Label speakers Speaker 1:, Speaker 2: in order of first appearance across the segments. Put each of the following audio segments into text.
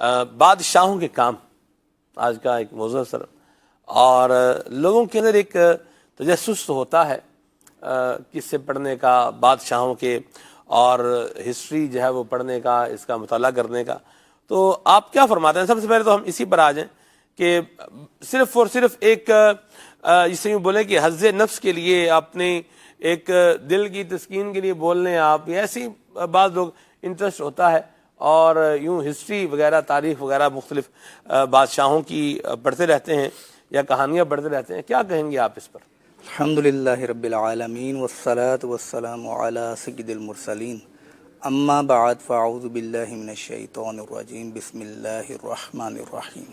Speaker 1: بادشاہوں کے کام آج کا ایک موضوع سر، اور لوگوں کے اندر ایک تجسس ہوتا ہے قصے پڑھنے کا، بادشاہوں کے، اور ہسٹری جو ہے وہ پڑھنے کا، اس کا مطالعہ کرنے کا. تو آپ کیا فرماتے ہیں؟ سب سے پہلے تو ہم اسی پر آ جائیں کہ صرف اور صرف ایک جسے یوں بولیں کہ حظ نفس کے لیے، اپنے ایک دل کی تسکین کے لیے بول لیں آپ، یا ایسی بعض لوگ انٹرسٹ ہوتا ہے اور یوں ہسٹری وغیرہ، تاریخ وغیرہ مختلف بادشاہوں کی پڑھتے رہتے ہیں یا کہانیاں پڑھتے رہتے ہیں. کیا کہیں گے آپ اس پر؟
Speaker 2: الحمدللہ رب العالمین والصلاة والسلام علی سید المرسلین، اما بعد فاعوذ باللہ من الشیطان الرجیم، بسم اللہ الرحمن الرحیم.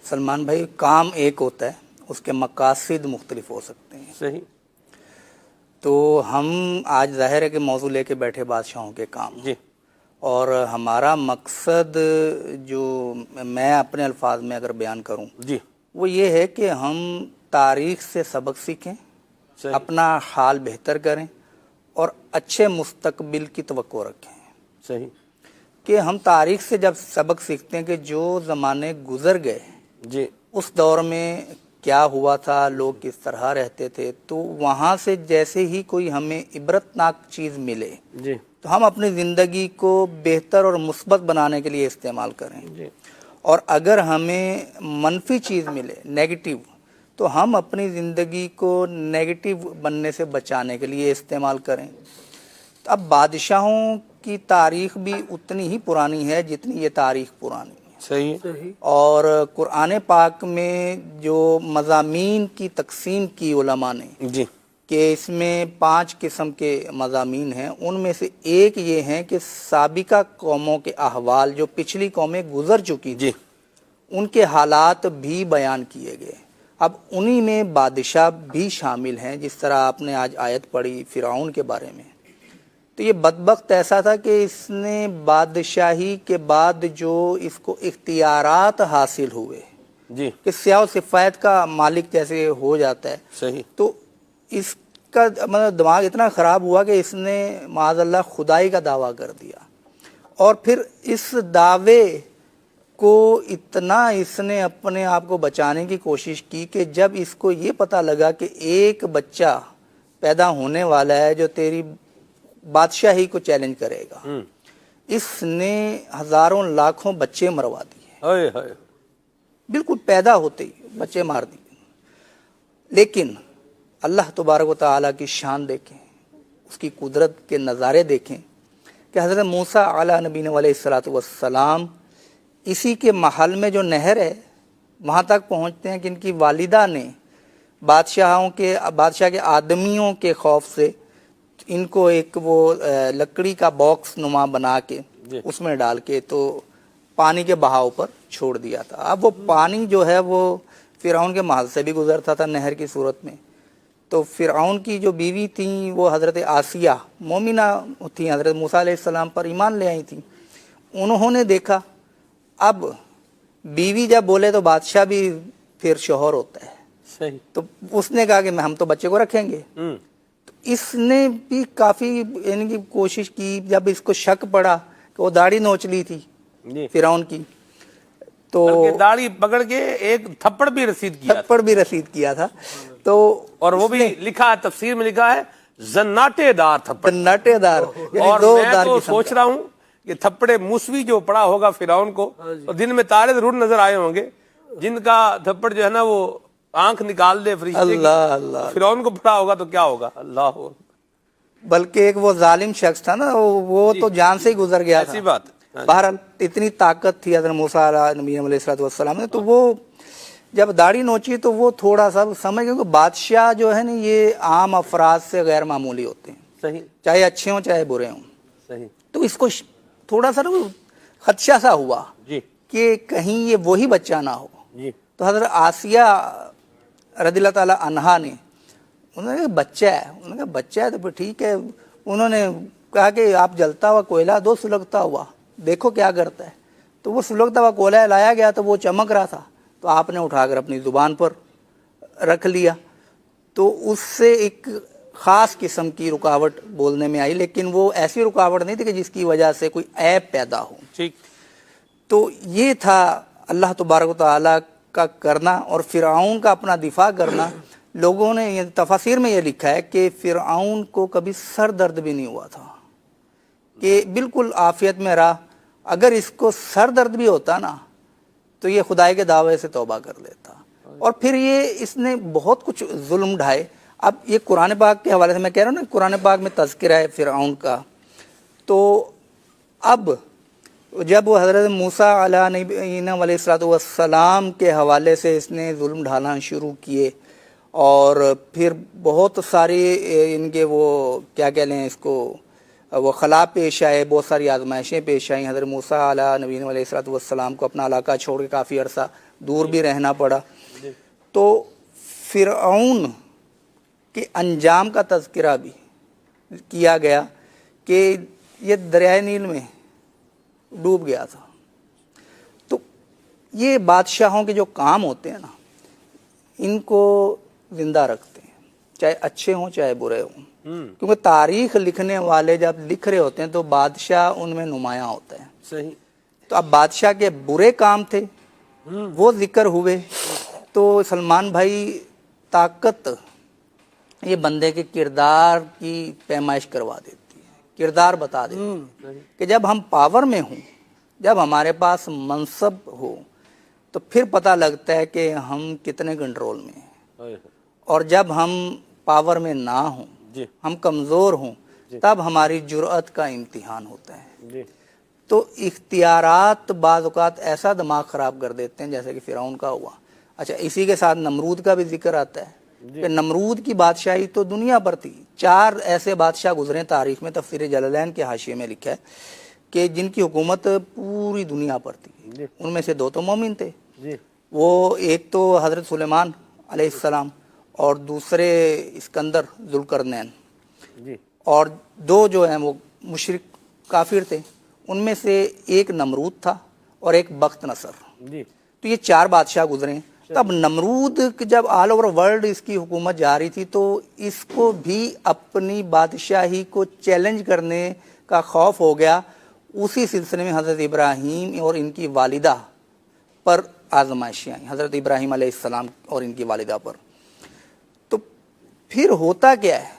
Speaker 2: سلمان بھائی، کام ایک ہوتا ہے، اس کے مقاصد مختلف ہو سکتے ہیں.
Speaker 1: صحیح.
Speaker 2: تو ہم آج ظاہر ہے کہ موضوع لے کے بیٹھے بادشاہوں کے کام،
Speaker 1: جی.
Speaker 2: اور ہمارا مقصد جو میں اپنے الفاظ میں اگر بیان کروں
Speaker 1: جی.
Speaker 2: وہ یہ ہے کہ ہم تاریخ سے سبق سیکھیں،
Speaker 1: صحیح.
Speaker 2: اپنا حال بہتر کریں اور اچھے مستقبل کی توقع رکھیں.
Speaker 1: صحیح.
Speaker 2: کہ ہم تاریخ سے جب سبق سیکھتے ہیں کہ جو زمانے گزر گئے،
Speaker 1: جی.
Speaker 2: اس دور میں کیا ہوا تھا، لوگ کس طرح رہتے تھے، تو وہاں سے جیسے ہی کوئی ہمیں عبرتناک چیز ملے
Speaker 1: جی.
Speaker 2: تو ہم اپنی زندگی کو بہتر اور مثبت بنانے کے لیے استعمال کریں.
Speaker 1: جی.
Speaker 2: اور اگر ہمیں منفی چیز ملے، نیگیٹو، تو ہم اپنی زندگی کو نیگیٹو بننے سے بچانے کے لیے استعمال کریں. اب بادشاہوں کی تاریخ بھی اتنی ہی پرانی ہے جتنی یہ تاریخ پرانی ہے.
Speaker 1: صحیح.
Speaker 2: اور قرآن پاک میں جو مضامین کی تقسیم کی علماء نے،
Speaker 1: جی.
Speaker 2: کہ اس میں 5 قسم کے مضامین ہیں، ان میں سے ایک یہ ہیں کہ سابقہ قوموں کے احوال، جو پچھلی قومیں گزر چکی تھی،
Speaker 1: جی.
Speaker 2: ان کے حالات بھی بیان کیے گئے. اب انہی میں بادشاہ بھی شامل ہیں، جس طرح آپ نے آج آیت پڑھی فرعون کے بارے میں. تو یہ بدبخت ایسا تھا کہ اس نے بادشاہی کے بعد جو اس کو اختیارات حاصل ہوئے،
Speaker 1: جی.
Speaker 2: کہ سیاہ و سفید کا مالک جیسے ہو جاتا ہے،
Speaker 1: صحیح.
Speaker 2: تو اس کا مطلب دماغ اتنا خراب ہوا کہ اس نے معاذ اللہ خدائی کا دعویٰ کر دیا. اور پھر اس دعوے کو اتنا اس نے اپنے آپ کو بچانے کی کوشش کی کہ جب اس کو یہ پتہ لگا کہ ایک بچہ پیدا ہونے والا ہے جو تیری بادشاہی کو چیلنج کرے گا، اس نے ہزاروں لاکھوں بچے مروا دیے. بالکل پیدا ہوتے ہی بچے مار دیے. لیکن اللہ تبارک و تعالیٰ کی شان دیکھیں، اس کی قدرت کے نظارے دیکھیں کہ حضرت موسیٰ علیہ نبینا علیہ الصلوۃ والسلام اسی کے محل میں جو نہر ہے وہاں تک پہنچتے ہیں کہ ان کی والدہ نے بادشاہ کے آدمیوں کے خوف سے ان کو ایک وہ لکڑی کا باکس نما بنا کے اس میں ڈال کے تو پانی کے بہاؤ پر چھوڑ دیا تھا. اب وہ پانی جو ہے وہ فرعون کے محل سے بھی گزرتا تھا نہر کی صورت میں. تو فرعون کی جو بیوی تھیں وہ حضرت آسیہ مومنہ تھیں، حضرت موسیٰ علیہ السلام پر ایمان لے آئی تھیں. انہوں نے دیکھا اب بیوی جب بولے تو بادشاہ بھی پھر شوہر ہوتا ہے.
Speaker 1: صحیح.
Speaker 2: تو اس نے کہا کہ ہم تو بچے کو رکھیں گے. اس نے بھی کافی یعنی کہ کوشش کی. جب اس کو شک پڑا کہ وہ داڑھی نوچ لی تھی فرعون کی، تو
Speaker 1: داڑھی پکڑ کے ایک تھپڑ بھی رسید کیا
Speaker 2: تھا. تو
Speaker 1: اور وہ بھی لکھا ہے، تفسیر میں لکھا ہے زناٹے دار تھپڑ.
Speaker 2: زناٹے دار.
Speaker 1: اور میں تو سوچ رہا ہوں کہ تھپڑے موسوی جو پڑا ہوگا فرعون کو، تو دن میں تارے ضرور نظر آئے ہوں گے جن کا تھپڑ جو ہے نا وہ آنکھ نکال دے فرشتے کی.
Speaker 2: اللہ
Speaker 1: فرعون کو پڑا ہوگا تو کیا ہوگا. اللہ.
Speaker 2: بلکہ ایک وہ ظالم شخص تھا نا، وہ تو جان سے ہی گزر گیا تھا.
Speaker 1: ایسی بات.
Speaker 2: بہرحال اتنی طاقت تھی حضرت موسیٰ نبی علیہ الصلوۃ والسلام نے. تو وہ جب داڑھی نوچی تو وہ تھوڑا سا سمجھ گئے کہ بادشاہ جو ہے نا یہ عام افراد سے غیر معمولی ہوتے ہیں.
Speaker 1: صحیح.
Speaker 2: چاہے اچھے ہوں چاہے برے ہوں.
Speaker 1: صحیح.
Speaker 2: تو اس کو تھوڑا سا خدشہ سا ہوا کہ کہیں یہ وہی بچہ نہ ہو. تو حضرت آسیہ رضی اللہ تعالی عنہا نے انہوں نے کہا بچہ ہے. انہوں نے کہا بچہ ہے تو پھر ٹھیک ہے. انہوں نے کہا کہ آپ جلتا ہوا کوئلہ دو سلگتا ہوا، دیکھو کیا کرتا ہے. تو وہ سلگتا ہوا کوئلہ لایا گیا تو وہ چمک رہا تھا. تو آپ نے اٹھا کر اپنی زبان پر رکھ لیا. تو اس سے ایک خاص قسم کی رکاوٹ بولنے میں آئی، لیکن وہ ایسی رکاوٹ نہیں تھی کہ جس کی وجہ سے کوئی عیب پیدا ہو. تو یہ تھا اللہ تبارک و تعالیٰ کا کرنا اور فرعون کا اپنا دفاع کرنا. لوگوں نے یہ تفاسیر میں یہ لکھا ہے کہ فرعون کو کبھی سر درد بھی نہیں ہوا تھا, کہ بالکل عافیت میں رہا. اگر اس کو سر درد بھی ہوتا نا تو یہ خدائی کے دعوے سے توبہ کر لیتا. اور پھر یہ اس نے بہت کچھ ظلم ڈھائے. اب یہ قرآن پاک کے حوالے سے میں کہہ رہا ہوں نا, قرآن پاک میں تذکرہ ہے فرعون کا. تو اب جب وہ حضرت موسیٰ علیہ نبینا علیہ الصلوۃ والسلام کے حوالے سے اس نے ظلم ڈھانا شروع کیے, اور پھر بہت ساری ان کے وہ کیا کہہ لیں اس کو, وہ خلا پیش آئے, بہت ساری آزمائشیں پیش آئیں. حضرت موسیٰ علیہ نبینا علیہ الصلوۃ والسلام کو اپنا علاقہ چھوڑ کے کافی عرصہ دور بھی رہنا پڑا. تو فرعون کے انجام کا تذکرہ بھی کیا گیا کہ یہ دریائے نیل میں ڈوب گیا تھا. تو یہ بادشاہوں کے جو کام ہوتے ہیں نا, ان کو زندہ رکھتے ہیں, چاہے اچھے ہوں چاہے برے ہوں. کیونکہ تاریخ لکھنے والے جب لکھ رہے ہوتے ہیں تو بادشاہ ان میں نمایاں ہوتا ہے.
Speaker 1: صحیح.
Speaker 2: تو اب بادشاہ کے برے کام تھے, وہ ذکر ہوئے. تو سلمان بھائی طاقت یہ بندے کے کردار کی پیمائش کروا دیتی ہے, کردار بتا دیتی ہے کہ جب ہم پاور میں ہوں, جب ہمارے پاس منصب ہو, تو پھر پتہ لگتا ہے کہ ہم کتنے کنٹرول میں ہیں. اور جب ہم پاور میں نہ ہوں, ہم کمزور ہوں, تب ہماری جرأت کا امتحان ہوتا ہے. تو اختیارات بعض اوقات ایسا دماغ خراب کر دیتے ہیں جیسے کہ فرعون کا ہوا. اچھا, اسی کے ساتھ نمرود کا بھی ذکر آتا ہے کہ نمرود کی بادشاہی تو دنیا پر تھی. 4 ایسے بادشاہ گزرے تاریخ میں, تفسیر جلالین کے حاشیے میں لکھا ہے کہ جن کی حکومت پوری دنیا پر تھی. ان میں سے 2 تو مومن تھے. وہ ایک تو حضرت سلیمان علیہ السلام اور دوسرے اسکندر ذوالقرنین, اور 2 جو ہیں وہ مشرک کافر تھے. ان میں سے ایک نمرود تھا اور ایک بخت نصر. تو یہ 4 بادشاہ گزرے. تب نمرود جب آل اوور ورلڈ اس کی حکومت جاری تھی تو اس کو بھی اپنی بادشاہی کو چیلنج کرنے کا خوف ہو گیا. اسی سلسلے میں حضرت ابراہیم اور ان کی والدہ پر آزمائشیں آئیں, حضرت ابراہیم علیہ السلام اور ان کی والدہ پر. تو پھر ہوتا کیا ہے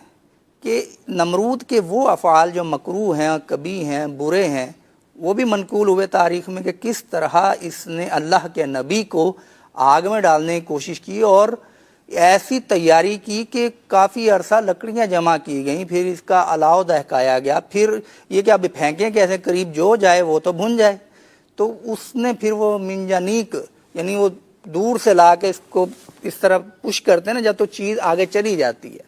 Speaker 2: کہ نمرود کے وہ افعال جو مکروہ ہیں, کبیح ہیں, برے ہیں, وہ بھی منقول ہوئے تاریخ میں کہ کس طرح اس نے اللہ کے نبی کو آگ میں ڈالنے کی کوشش کی, اور ایسی تیاری کی کہ کافی عرصہ لکڑیاں جمع کی گئیں, پھر اس کا الاؤ دہکایا گیا. پھر یہ کہ اب پھینکیں کیسے, قریب جو جائے وہ تو بھن جائے. تو اس نے پھر وہ منجانیک, یعنی وہ دور سے لا کے اس کو اس طرح پش کرتے ہیں نا, جب تو چیز آگے چلی جاتی ہے.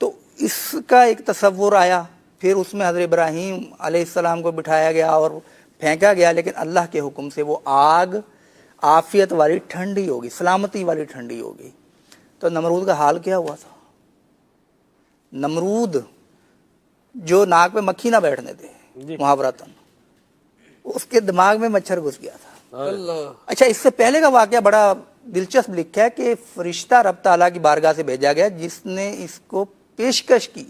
Speaker 2: تو اس کا ایک تصور آیا. پھر اس میں حضرت ابراہیم علیہ السلام کو بٹھایا گیا اور پھینکا گیا, لیکن اللہ کے حکم سے وہ آگ عافیت والی ٹھنڈی ہوگی, سلامتی والی ٹھنڈی ہوگی. تو نمرود کا حال کیا ہوا تھا؟ نمرود جو ناک پہ مکھی نہ بیٹھنے دے محاورتاً, اس کے دماغ میں مچھر گھس گیا تھا. اچھا, اس سے پہلے کا واقعہ بڑا دلچسپ لکھا ہے کہ فرشتہ رب تعالیٰ کی بارگاہ سے بھیجا گیا جس نے اس کو پیشکش کی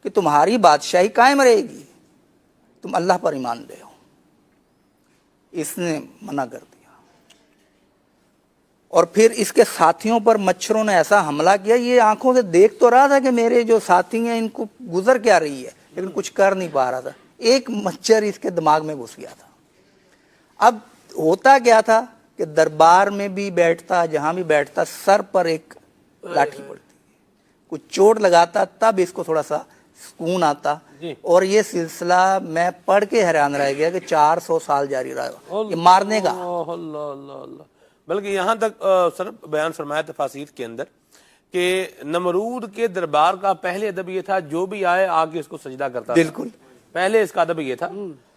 Speaker 2: کہ تمہاری بادشاہی قائم رہے گی, تم اللہ پر ایمان لے ہو. اس نے منع کر دیا, اور پھر اس کے ساتھیوں پر مچھروں نے ایسا حملہ کیا, یہ آنکھوں سے دیکھ تو رہا تھا کہ میرے جو ساتھی ہیں ان کو گزر کیا رہی ہے, لیکن کچھ کر نہیں پا رہا تھا. ایک مچھر اس کے دماغ میں گھس گیا تھا. اب ہوتا کیا تھا کہ دربار میں بھی بیٹھتا, جہاں بھی بیٹھتا, سر پر ایک لاٹھی پڑتی, کچھ چوٹ لگاتا, تب اس کو تھوڑا سا سکون آتا. اور یہ سلسلہ میں پڑھ کے حیران رہ گیا کہ 400 سال جاری رہا یہ مارنے کا.
Speaker 1: بلکہ یہاں تک سر بیان فرمایا تفاسیر کے اندر کہ نمرود کے دربار کا پہلے ادب یہ تھا جو بھی آئے آگے اس کو سجدہ کرتا.
Speaker 2: بالکل,
Speaker 1: پہلے اس کا ادب یہ تھا.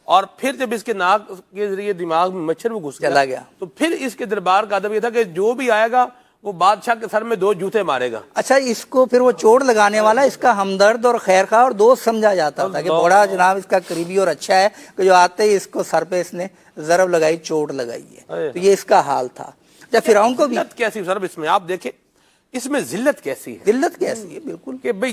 Speaker 1: اور پھر جب اس کے ناک کے ذریعے دماغ میں مچھر وہ گھس
Speaker 2: چلا گیا,
Speaker 1: تو پھر اس کے دربار کا ادب یہ تھا کہ جو بھی آئے گا وہ بادشاہ کے سر میں 2 جوتے مارے گا.
Speaker 2: اچھا, اس کو پھر وہ چوٹ لگانے والا اس کا ہمدرد اور خیرخواہ اور دوست سمجھا جاتا تھا کہ بڑا جناب اس کا قریبی اور اچھا ہے, کہ جو آتے ہی اس کو سر پہ اس نے ضرب لگائی, چوٹ لگائی ہے. تو یہ اس کا حال تھا. جب فرعون کو بھی
Speaker 1: کیسی سر اس میں آپ دیکھیں, اس میں ذلت کیسی ہے,
Speaker 2: ذلت کیسی ہے, بالکل
Speaker 1: کہ بھئی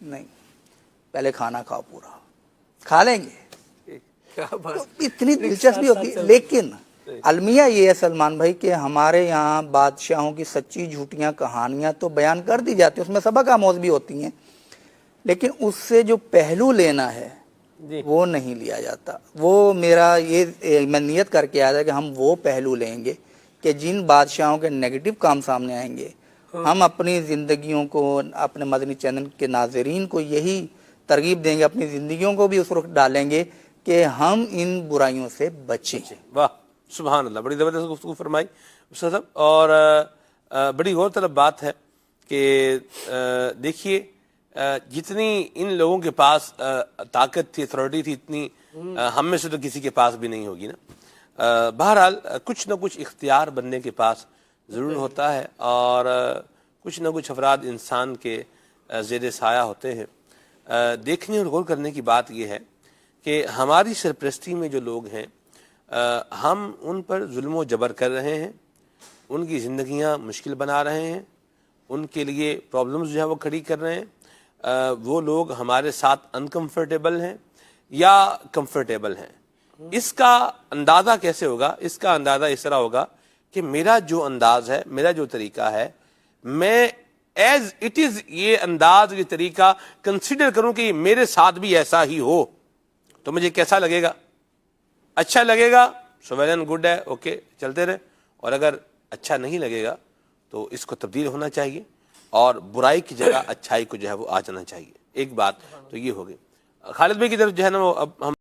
Speaker 2: نہیں پہلے کھانا کھاؤ پورا, کھا لیں گے.
Speaker 1: کیا بات.
Speaker 2: تو اتنی دلچسپی ہوتی ہے. لیکن المیہ یہ ہے سلمان بھائی کہ ہمارے یہاں بادشاہوں کی سچی جھوٹیاں کہانیاں تو بیان کر دی جاتی ہیں, اس میں سبق آموز بھی ہوتی ہیں, لیکن اس سے جو پہلو لینا ہے
Speaker 1: جی
Speaker 2: وہ نہیں لیا جاتا. وہ میرا یہ میں نیت کر کے آیا تھا کہ ہم وہ پہلو لیں گے کہ جن بادشاہوں کے نیگیٹو کام سامنے آئیں گے, ہم اپنی زندگیوں کو, اپنے مدنی چینل کے ناظرین کو یہی ترغیب دیں گے, اپنی زندگیوں کو بھی اس رخ ڈالیں گے کہ ہم ان برائیوں سے بچیں.
Speaker 1: واہ سبحان اللہ, بڑی زبردست گفتگو فرمائی استاد صاحب. اور بڑی غور طلب بات ہے کہ دیکھیے جتنی ان لوگوں کے پاس طاقت تھی, اتھارٹی تھی, اتنی ہم میں سے تو کسی کے پاس بھی نہیں ہوگی نا. بہرحال کچھ نہ کچھ اختیار بننے کے پاس ضرور ہوتا ہے, اور کچھ نہ کچھ افراد انسان کے زیر سایہ ہوتے ہیں. دیکھنے اور غور کرنے کی بات یہ ہے کہ ہماری سرپرستی میں جو لوگ ہیں ہم ان پر ظلم و جبر کر رہے ہیں, ان کی زندگیاں مشکل بنا رہے ہیں, ان کے لیے پرابلمز جو ہے وہ کھڑی کر رہے ہیں. وہ لوگ ہمارے ساتھ انکمفرٹیبل ہیں یا کمفرٹیبل ہیں. اس کا اندازہ کیسے ہوگا؟ اس کا اندازہ اس طرح ہوگا کہ میرا جو انداز ہے, میرا جو طریقہ ہے, میں ایز اٹ از یہ انداز, یہ طریقہ کنسیڈر کروں کہ میرے ساتھ بھی ایسا ہی ہو تو مجھے کیسا لگے گا؟ اچھا لگے گا سو ویل اینڈ گڈ ہے, اوکے چلتے رہے. اور اگر اچھا نہیں لگے گا تو اس کو تبدیل ہونا چاہیے, اور برائی کی جگہ اچھائی کو جو ہے وہ آ جانا چاہیے. ایک بات تو یہ ہوگی. خالد بھائی کی طرف جو ہے نا وہ اب ہم